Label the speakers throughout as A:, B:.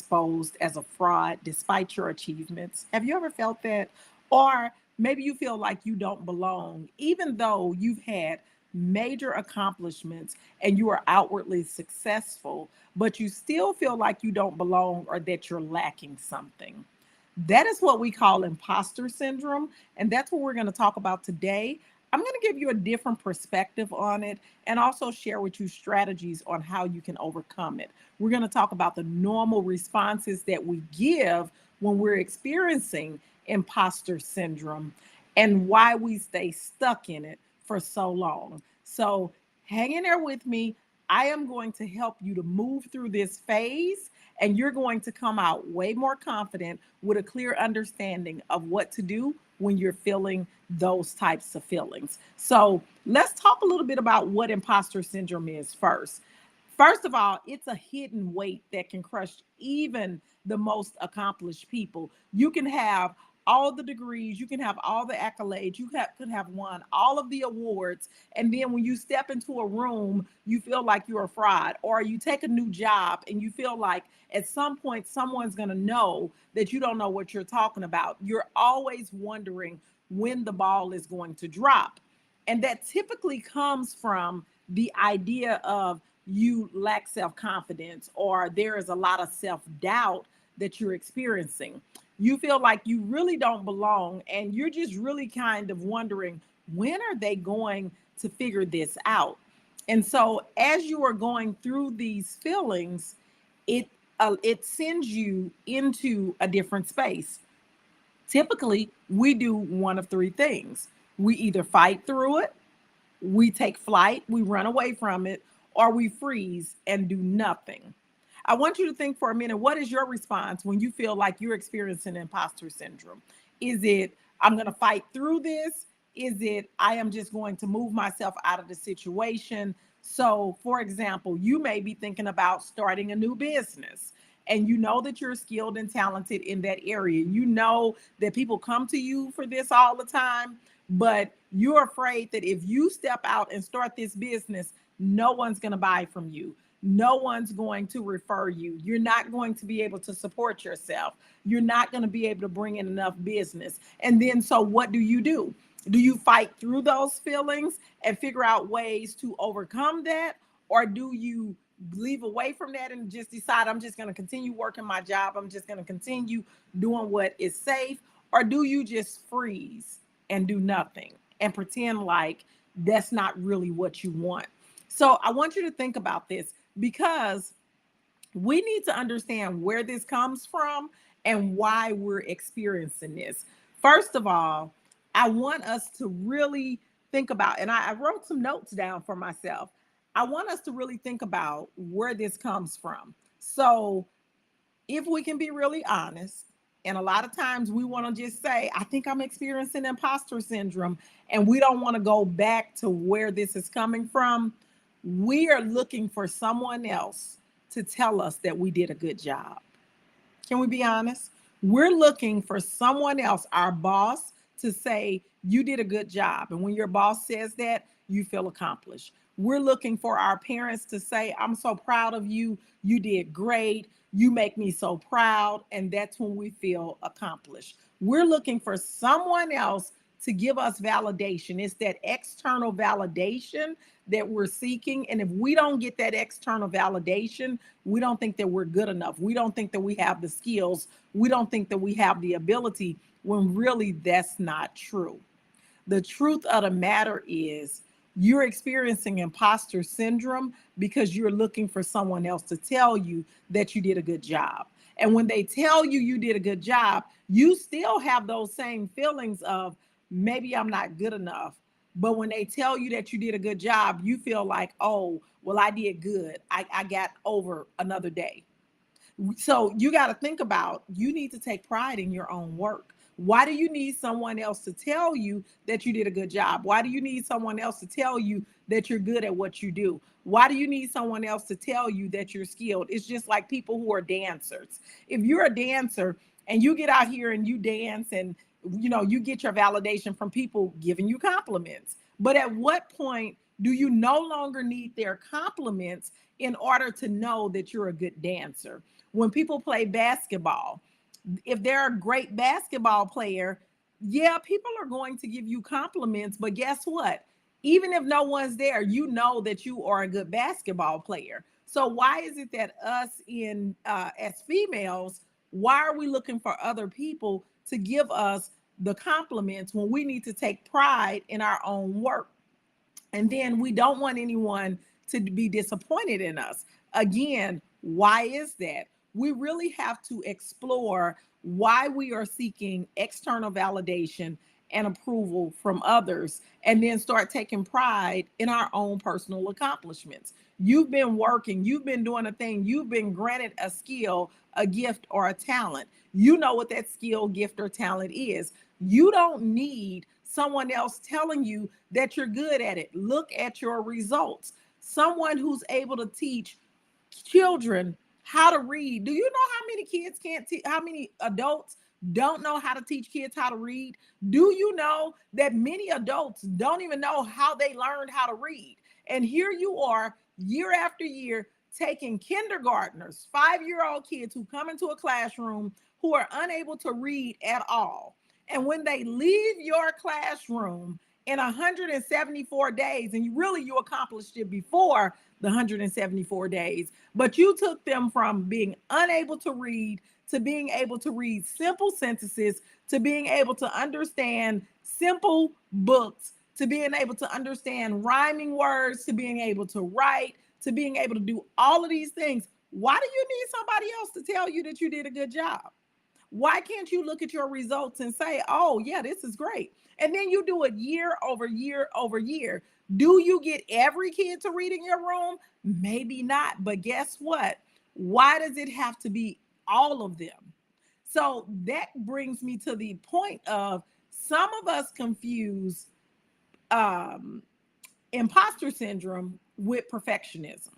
A: exposed as a fraud despite your achievements? Have you ever felt that? Or maybe you feel like you don't belong, even though you've had major accomplishments and you are outwardly successful, but you still feel like you don't belong or that you're lacking something. That is what we call imposter syndrome. And that's what we're going to talk about today. I'm going to give you a different perspective on it and also share with you strategies on how you can overcome it. We're going to talk about the normal responses that we give when we're experiencing imposter syndrome and why we stay stuck in it for so long. So, hang in there with me. I am going to help you to move through this phase, and you're going to come out way more confident with a clear understanding of what to do when you're feeling those types of feelings. So, let's talk a little bit about what imposter syndrome is first. First of all, it's a hidden weight that can crush even the most accomplished people. You can have all the degrees, you can have all the accolades, could have won all of the awards. And then when you step into a room, you feel like you're a fraud, or you take a new job and you feel like at some point someone's going to know that you don't know what you're talking about. You're always wondering when the ball is going to drop. And that typically comes from the idea of you lack self confidence or there is a lot of self doubt that you're experiencing. You feel like you really don't belong and you're just really kind of wondering, when are they going to figure this out? And so as you are going through these feelings, it sends you into a different space. Typically, we do one of three things. We either fight through it, we take flight, we run away from it, or we freeze and do nothing. I want you to think for a minute, what is your response when you feel like you're experiencing imposter syndrome? Is it, I'm going to fight through this? Is it, I am just going to move myself out of the situation? So, for example, you may be thinking about starting a new business and you know that you're skilled and talented in that area. You know that people come to you for this all the time, but you're afraid that if you step out and start this business, no one's going to buy from you. No one's going to refer you. You're not going to be able to support yourself. You're not going to be able to bring in enough business. And then, so what do? Do you fight through those feelings and figure out ways to overcome that? Or do you leave away from that and just decide, I'm just going to continue working my job? I'm just going to continue doing what is safe? Or do you just freeze and do nothing and pretend like that's not really what you want? So I want you to think about this, because we need to understand where this comes from and why we're experiencing this. First of all, I want us to really think about, and I wrote some notes down for myself. I want us to really think about where this comes from. So, if we can be really honest, and a lot of times we want to just say, I think I'm experiencing imposter syndrome, and we don't want to go back to where this is coming from. We are looking for someone else to tell us that we did a good job. Can we be honest? We're looking for someone else, our boss, to say, you did a good job. And when your boss says that, you feel accomplished. We're looking for our parents to say, I'm so proud of you. You did great. You make me so proud. And that's when we feel accomplished. We're looking for someone else to give us validation. It's that external validation that we're seeking. And if we don't get that external validation, we don't think that we're good enough. We don't think that we have the skills. We don't think that we have the ability, when really that's not true. The truth of the matter is, you're experiencing imposter syndrome because you're looking for someone else to tell you that you did a good job. And when they tell you you did a good job, you still have those same feelings of, maybe I'm not good enough. But when they tell you that you did a good job, you feel like, oh, well, I did good. I got over another day. So you got to think about, you need to take pride in your own work. Why do you need someone else to tell you that you did a good job? Why do you need someone else to tell you that you're good at what you do? Why do you need someone else to tell you that you're skilled? It's just like people who are dancers. If you're a dancer and you get out here and you dance, and you get your validation from people giving you compliments. But at what point do you no longer need their compliments in order to know that you're a good dancer? When people play basketball, if they're a great basketball player, yeah, people are going to give you compliments, but guess what? Even if no one's there, you know that you are a good basketball player. So why is it that us in as females, why are we looking for other people to give us the compliments when we need to take pride in our own work? And then we don't want anyone to be disappointed in us. Again, why is that? We really have to explore why we are seeking external validation and approval from others, and then start taking pride in our own personal accomplishments. You've been working, you've been doing a thing, you've been granted a skill, a gift, or a talent. You know what that skill, gift, or talent is. You don't need someone else telling you that you're good at it. Look at your results. Someone who's able to teach children how to read. Do you know how many kids can't teach, how many adults don't know how to teach kids how to read? Do you know that many adults don't even know how they learned how to read? And here you are, year after year, taking kindergartners, 5-year-old kids who come into a classroom who are unable to read at all. And when they leave your classroom in 174 days, and you accomplished it before the 174 days, but you took them from being unable to read to being able to read simple sentences, to being able to understand simple books, to being able to understand rhyming words, to being able to write, to being able to do all of these things. Why do you need somebody else to tell you that you did a good job? Why can't you look at your results and say, oh, yeah, this is great? And then you do it year over year over year. Do you get every kid to read in your room? Maybe not. But guess what? Why does it have to be all of them? So that brings me to the point of some of us confuse um, imposter syndrome with perfectionism.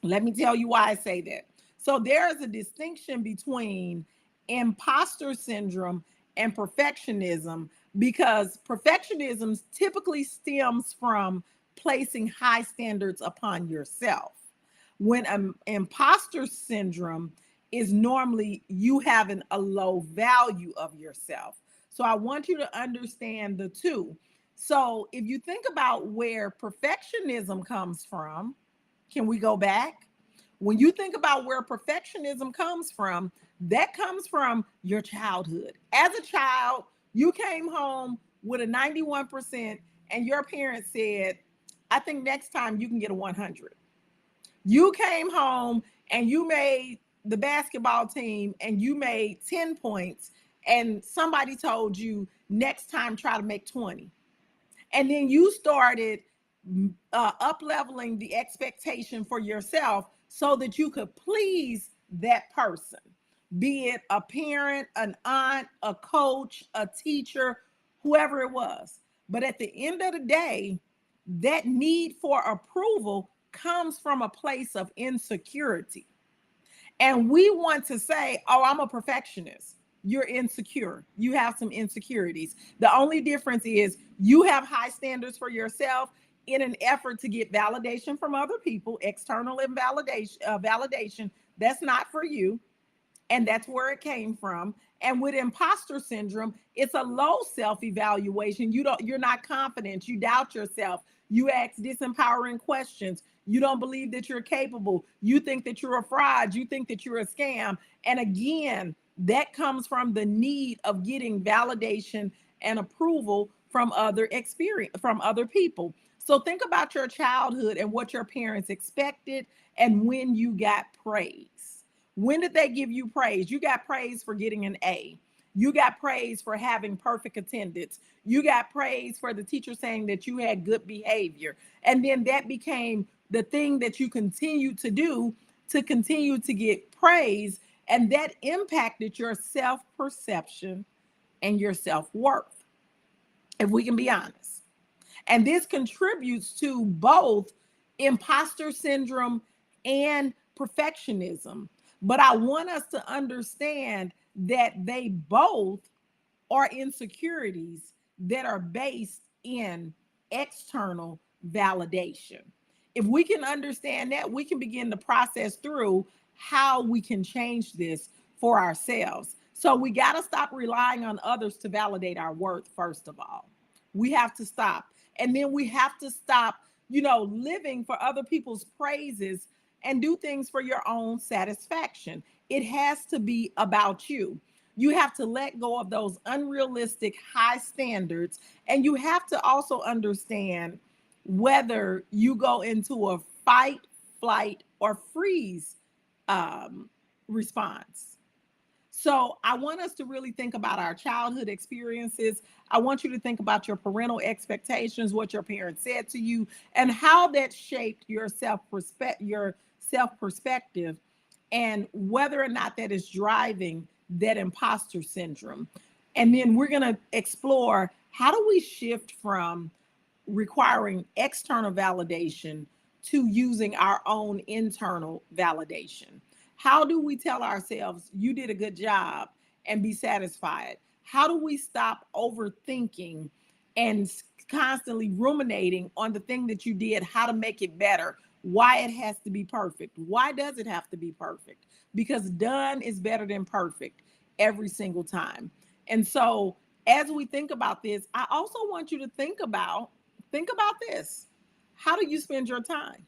A: Let me tell you why I say that. So there is a distinction between imposter syndrome and perfectionism, because perfectionism typically stems from placing high standards upon yourself. When imposter syndrome is normally you having a low value of yourself. So I want you to understand the two. So if you think about where perfectionism comes from, can we go back? When you think about where perfectionism comes from, that comes from your childhood. As a child, you came home with a 91%, and your parents said, I think next time you can get a 100. You came home and you made the basketball team and you made 10 points, and somebody told you next time try to make 20. And then you started up leveling the expectation for yourself so that you could please that person, be it a parent, an aunt, a coach, a teacher, whoever it was. But at the end of the day, that need for approval comes from a place of insecurity. And we want to say, oh, I'm a perfectionist. You're insecure. You have some insecurities. The only difference is you have high standards for yourself in an effort to get validation from other people, external validation. That's not for you. And that's where it came from. And with imposter syndrome, it's a low self-evaluation. You're not confident, you doubt yourself, you ask disempowering questions, you don't believe that you're capable, you think that you're a fraud, you think that you're a scam. And again, that comes from the need of getting validation and approval from other people. So think about your childhood and what your parents expected and when you got praise. When did they give you praise? You got praise for getting an A. You got praise for having perfect attendance. You got praise for the teacher saying that you had good behavior. And then that became the thing that you continue to do to continue to get praise. And that impacted your self-perception and your self-worth, if we can be honest. And this contributes to both imposter syndrome and perfectionism. But I want us to understand that they both are insecurities that are based in external validation. If we can understand that, we can begin to process through how we can change this for ourselves. So we got to stop relying on others to validate our worth, first of all. We have to stop. And then we have to stop, living for other people's praises and do things for your own satisfaction. It has to be about you. You have to let go of those unrealistic high standards. And you have to also understand whether you go into a fight, flight, or freeze um, response. So I want us to really think about our childhood experiences. I want you to think about your parental expectations, what your parents said to you, and how that shaped your self perspective, and whether or not that is driving that imposter syndrome. And then we're going to explore, how do we shift from requiring external validation to using our own internal validation? How do we tell ourselves, you did a good job, and be satisfied? How do we stop overthinking and constantly ruminating on the thing that you did, how to make it better, why it has to be perfect? Why does it have to be perfect? Because done is better than perfect every single time. And so as we think about this, I also want you to think about this. How do you spend your time?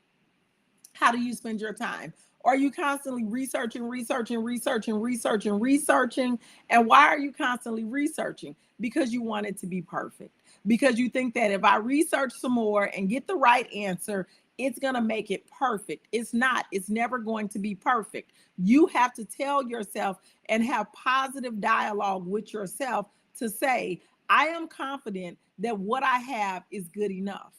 A: How do you spend your time? Are you constantly researching? And why are you constantly researching? Because you want it to be perfect. Because you think that if I research some more and get the right answer, it's going to make it perfect. It's not. It's never going to be perfect. You have to tell yourself and have positive dialogue with yourself to say, I am confident that what I have is good enough.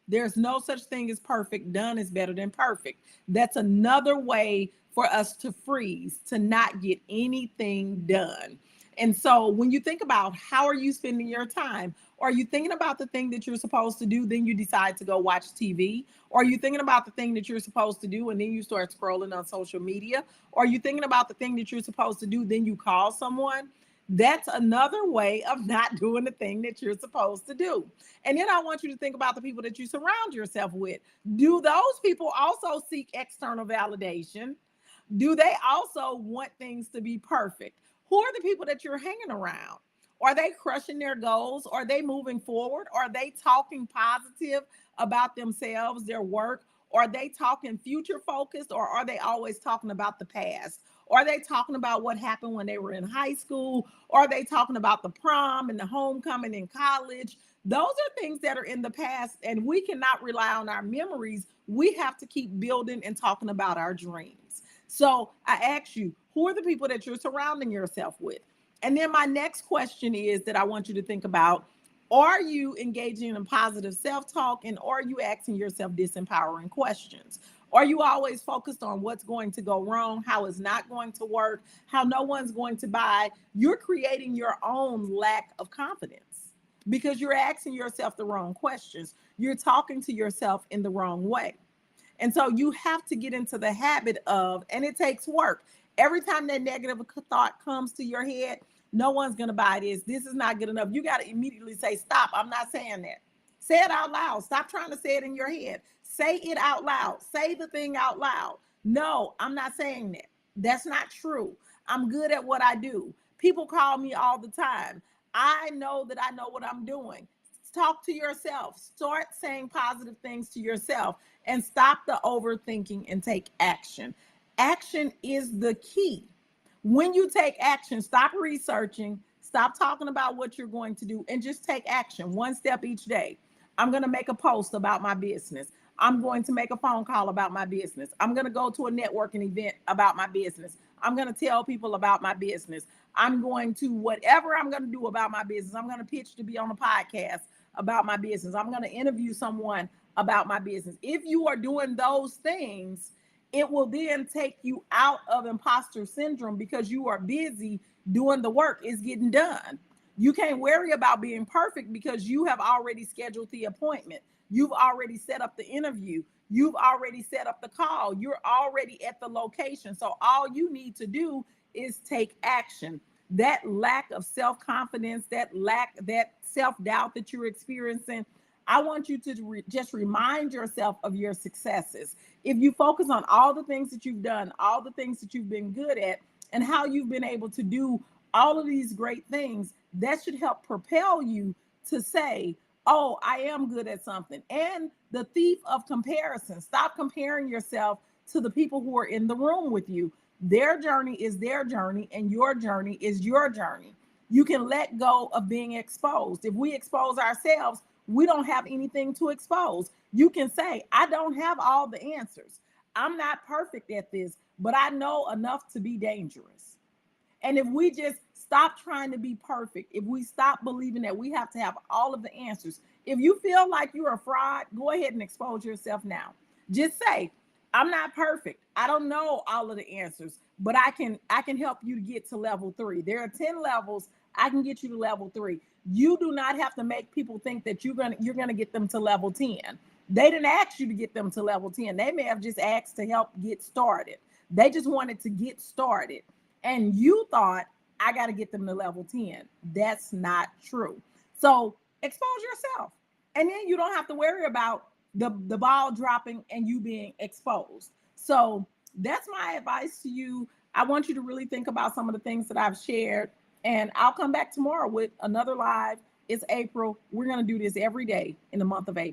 A: There's no such thing as perfect. Done is better than perfect. That's another way for us to freeze, to not get anything done. And so when you think about, how are you spending your time? Are you thinking about the thing that you're supposed to do, then you decide to go watch TV? Or are you thinking about the thing that you're supposed to do and then you start scrolling on social media? Or are you thinking about the thing that you're supposed to do, then you call someone? That's another way of not doing the thing that you're supposed to do. And then I want you to think about the people that you surround yourself with. Do those people also seek external validation? Do they also want things to be perfect? Who are the people that you're hanging around? Are they crushing their goals? Are they moving forward? Are they talking positive about themselves, their work? Are they talking future focused, or are they always talking about the past? Are they talking about what happened when they were in high school? Are they talking about the prom and the homecoming in college? Those are things that are in the past, and we cannot rely on our memories. We have to keep building and talking about our dreams. So I ask you, who are the people that you're surrounding yourself with? And then my next question is that I want you to think about, are you engaging in positive self-talk, and are you asking yourself disempowering questions? Are you always focused on what's going to go wrong, how it's not going to work, how no one's going to buy? You're creating your own lack of confidence because you're asking yourself the wrong questions. You're talking to yourself in the wrong way. And so you have to get into the habit of, and it takes work. Every time that negative thought comes to your head, no one's going to buy this. This is not good enough. You got to immediately say, stop. I'm not saying that. Say it out loud. Stop trying to say it in your head. Say it out loud. Say the thing out loud. No, I'm not saying that. That's not true. I'm good at what I do. People call me all the time. I know that I know what I'm doing. Talk to yourself. Start saying positive things to yourself and stop the overthinking and take action. Action is the key. When you take action, stop researching, stop talking about what you're going to do, and just take action one step each day. I'm going to make a post about my business. I'm going to make a phone call about my business. I'm going to go to a networking event about my business. I'm going to tell people about my business. I'm going to, whatever I'm going to do about my business, I'm going to pitch to be on a podcast about my business. I'm going to interview someone about my business. If you are doing those things, it will then take you out of imposter syndrome because you are busy doing the work. It's getting done. You can't worry about being perfect because you have already scheduled the appointment. You've already set up the interview. You've already set up the call. You're already at the location. So all you need to do is take action. That lack of self-confidence, that self-doubt that you're experiencing, I want you to just remind yourself of your successes. If you focus on all the things that you've done, all the things that you've been good at, and how you've been able to do all of these great things, that should help propel you to say, oh, I am good at something. And the thief of comparison, stop comparing yourself to the people who are in the room with you. Their journey is their journey, and your journey is your journey. You can let go of being exposed. If we expose ourselves, we don't have anything to expose. You can say, I don't have all the answers. I'm not perfect at this, but I know enough to be dangerous. And if we just stop trying to be perfect, if we stop believing that we have to have all of the answers, if you feel like you're a fraud, go ahead and expose yourself now. Just say, I'm not perfect. I don't know all of the answers, but I can help you to get to level 3. There are 10 levels. I can get you to level 3. You do not have to make people think that you're gonna get them to level 10. They didn't ask you to get them to level 10. They may have just asked to help get started. They just wanted to get started. And you thought, I got to get them to level 10. That's not true. So expose yourself. And then you don't have to worry about the ball dropping and you being exposed. So that's my advice to you. I want you to really think about some of the things that I've shared. And I'll come back tomorrow with another live. It's April. We're going to do this every day in the month of April.